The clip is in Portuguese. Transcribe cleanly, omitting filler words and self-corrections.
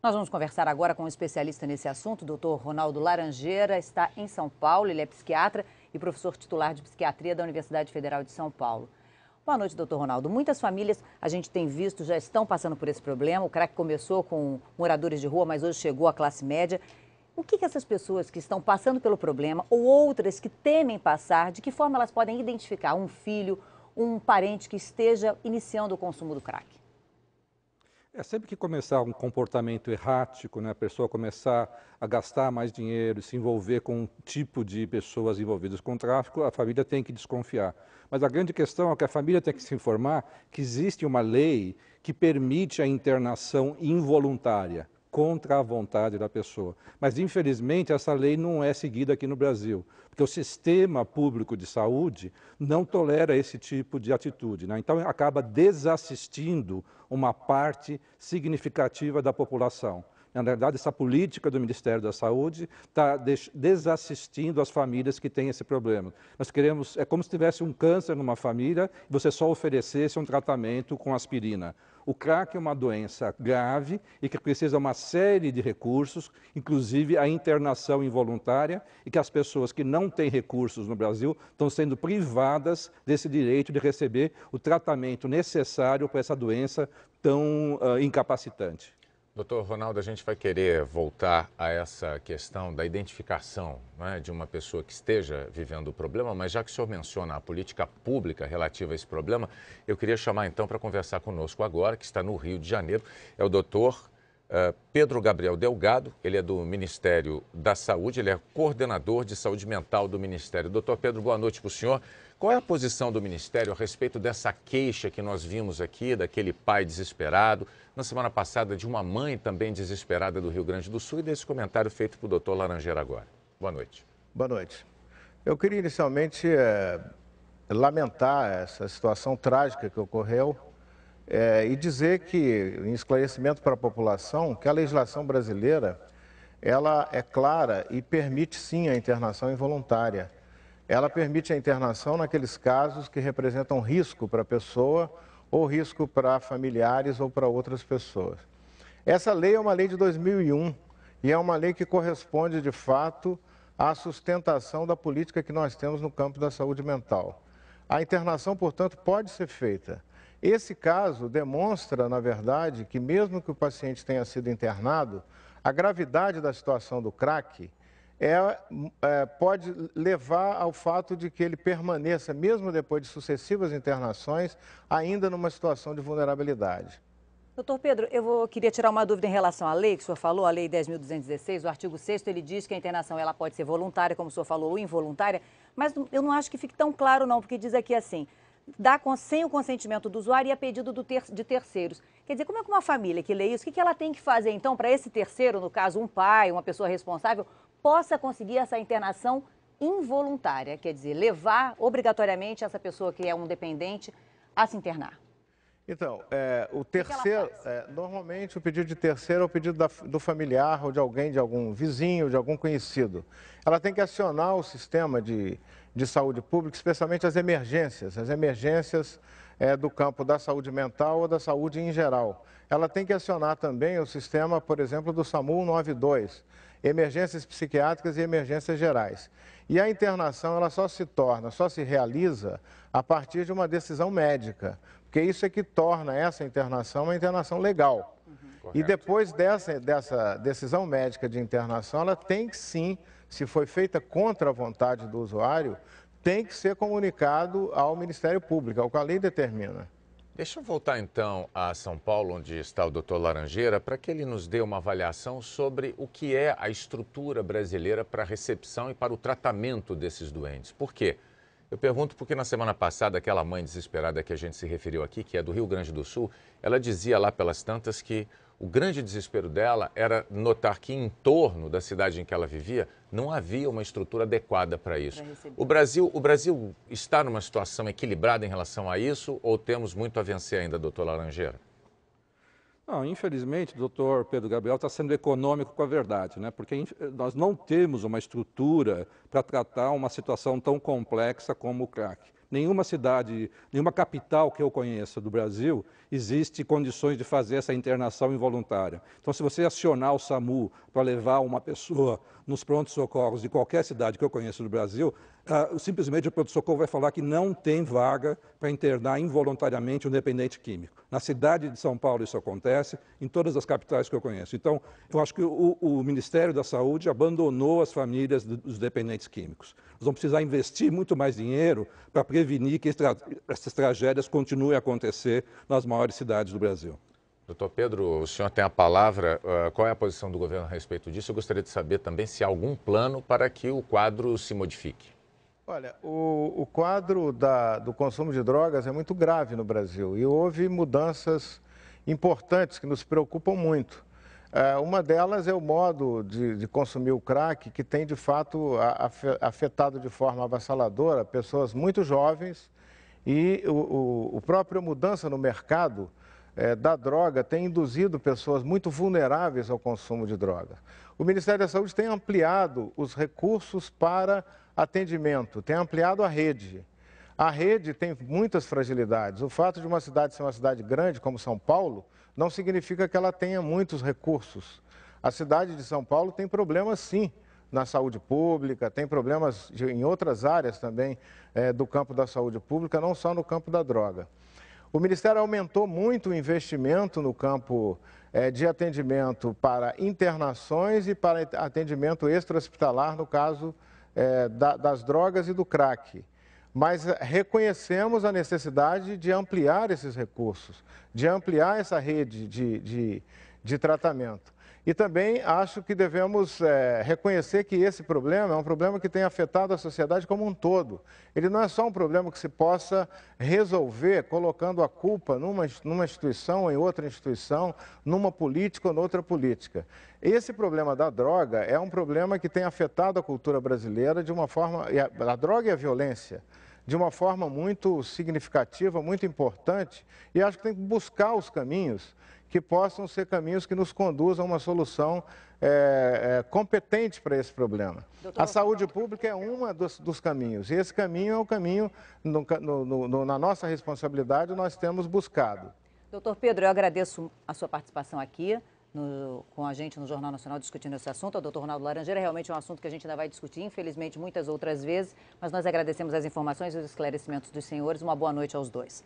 Nós vamos conversar agora com um especialista nesse assunto, o doutor Ronaldo Laranjeira, está em São Paulo, ele é psiquiatra e professor titular de psiquiatria da Universidade Federal de São Paulo. Boa noite, doutor Ronaldo. Muitas famílias, a gente tem visto, já estão passando por esse problema. O crack começou com moradores de rua, mas hoje chegou à classe média. O que essas pessoas que estão passando pelo problema ou outras que temem passar, de que forma elas podem identificar um filho, um parente que esteja iniciando o consumo do crack? Sempre que começar um comportamento errático, né, a pessoa começar a gastar mais dinheiro, se envolver com um tipo de pessoas envolvidas com tráfico, a família tem que desconfiar. Mas a grande questão é que a família tem que se informar que existe uma lei que permite a internação involuntária, contra a vontade da pessoa. Mas, infelizmente, essa lei não é seguida aqui no Brasil, porque o sistema público de saúde não tolera esse tipo de atitude, né? Então, acaba desassistindo uma parte significativa da população. Na verdade, essa política do Ministério da Saúde está desassistindo as famílias que têm esse problema. Nós queremos, é como se tivesse um câncer numa família e você só oferecesse um tratamento com aspirina. O crack é uma doença grave e que precisa de uma série de recursos, inclusive a internação involuntária, e que as pessoas que não têm recursos no Brasil estão sendo privadas desse direito de receber o tratamento necessário para essa doença tão incapacitante. Doutor Ronaldo, a gente vai querer voltar a essa questão da identificação, né, de uma pessoa que esteja vivendo o problema, mas já que o senhor menciona a política pública relativa a esse problema, eu queria chamar então para conversar conosco agora, que está no Rio de Janeiro, é o doutor Pedro Gabriel Delgado, ele é do Ministério da Saúde, ele é coordenador de saúde mental do Ministério. Doutor Pedro, boa noite para o senhor. Qual é a posição do Ministério a respeito dessa queixa que nós vimos aqui, daquele pai desesperado, na semana passada de uma mãe também desesperada do Rio Grande do Sul e desse comentário feito para o doutor Laranjeira agora? Boa noite. Boa noite. Eu queria inicialmente lamentar essa situação trágica que ocorreu e dizer que, em esclarecimento para a população, que a legislação brasileira ela é clara e permite sim a internação involuntária. Ela permite a internação naqueles casos que representam risco para a pessoa ou risco para familiares ou para outras pessoas. Essa lei é uma lei de 2001 e é uma lei que corresponde, de fato, à sustentação da política que nós temos no campo da saúde mental. A internação, portanto, pode ser feita. Esse caso demonstra, na verdade, que mesmo que o paciente tenha sido internado, a gravidade da situação do crack pode levar ao fato de que ele permaneça, mesmo depois de sucessivas internações, ainda numa situação de vulnerabilidade. Doutor Pedro, queria tirar uma dúvida em relação à lei que o senhor falou, a Lei 10.216, o artigo 6º, ele diz que a internação ela pode ser voluntária, como o senhor falou, ou involuntária, mas eu não acho que fique tão claro não, porque diz aqui assim, sem o consentimento do usuário e a pedido de terceiros. Quer dizer, como é que uma família que lê isso, o que ela tem que fazer então para esse terceiro, no caso um pai, uma pessoa responsável, possa conseguir essa internação involuntária, quer dizer, levar obrigatoriamente essa pessoa que é um dependente a se internar? Então, o terceiro, normalmente o pedido de terceiro é o pedido do familiar ou de alguém, de algum vizinho, de algum conhecido. Ela tem que acionar o sistema de saúde pública, especialmente as emergências do campo da saúde mental ou da saúde em geral. Ela tem que acionar também o sistema, por exemplo, do SAMU 92, emergências psiquiátricas e emergências gerais. E a internação, ela só se realiza a partir de uma decisão médica, porque isso é que torna essa internação uma internação legal. E depois dessa decisão médica de internação, ela tem que sim, se foi feita contra a vontade do usuário, tem que ser comunicado ao Ministério Público, ao que a lei determina. Deixa eu voltar então a São Paulo, onde está o doutor Laranjeira, para que ele nos dê uma avaliação sobre o que é a estrutura brasileira para a recepção e para o tratamento desses doentes. Por quê? Eu pergunto porque na semana passada, aquela mãe desesperada que a gente se referiu aqui, que é do Rio Grande do Sul, ela dizia lá pelas tantas que o grande desespero dela era notar que em torno da cidade em que ela vivia não havia uma estrutura adequada para isso. O Brasil está numa situação equilibrada em relação a isso ou temos muito a vencer ainda, doutor Laranjeira? Não, infelizmente, o doutor Pedro Gabriel está sendo econômico com a verdade, né? Porque nós não temos uma estrutura para tratar uma situação tão complexa como o crack. Nenhuma cidade, nenhuma capital que eu conheça do Brasil existe condições de fazer essa internação involuntária. Então, se você acionar o SAMU para levar uma pessoa nos prontos-socorros de qualquer cidade que eu conheço do Brasil, simplesmente o pronto-socorro vai falar que não tem vaga para internar involuntariamente um dependente químico. Na cidade de São Paulo isso acontece, em todas as capitais que eu conheço. Então, eu acho que o Ministério da Saúde abandonou as famílias dos dependentes químicos. Nós vamos precisar investir muito mais dinheiro para prevenir que essas tragédias continuem a acontecer nas maiores cidades do Brasil. Doutor Pedro, o senhor tem a palavra. Qual é a posição do governo a respeito disso? Eu gostaria de saber também se há algum plano para que o quadro se modifique. Olha, o quadro do consumo de drogas é muito grave no Brasil e houve mudanças importantes que nos preocupam muito. Uma delas é o modo de consumir o crack, que tem de fato afetado de forma avassaladora pessoas muito jovens e a própria mudança no mercado da droga tem induzido pessoas muito vulneráveis ao consumo de drogas. O Ministério da Saúde tem ampliado os recursos para atendimento, tem ampliado a rede. A rede tem muitas fragilidades. O fato de uma cidade ser uma cidade grande, como São Paulo, não significa que ela tenha muitos recursos. A cidade de São Paulo tem problemas, sim, na saúde pública, tem problemas em outras áreas também do campo da saúde pública, não só no campo da droga. O Ministério aumentou muito o investimento no campo de atendimento para internações e para atendimento extra-hospitalar, no caso das drogas e do crack. Mas reconhecemos a necessidade de ampliar esses recursos, de ampliar essa rede de tratamento. E também acho que devemos reconhecer que esse problema é um problema que tem afetado a sociedade como um todo. Ele não é só um problema que se possa resolver colocando a culpa numa instituição ou em outra instituição, numa política ou noutra política. Esse problema da droga é um problema que tem afetado a cultura brasileira de uma forma, a droga e a violência, de uma forma muito significativa, muito importante, e acho que tem que buscar os caminhos que possam ser caminhos que nos conduzam a uma solução competente para esse problema. A saúde pública é um dos caminhos, e esse caminho é o caminho, na nossa responsabilidade, nós temos buscado. Doutor Pedro, eu agradeço a sua participação aqui com a gente no Jornal Nacional discutindo esse assunto. O doutor Ronaldo Laranjeira, realmente é um assunto que a gente ainda vai discutir, infelizmente, muitas outras vezes, mas nós agradecemos as informações e os esclarecimentos dos senhores. Uma boa noite aos dois.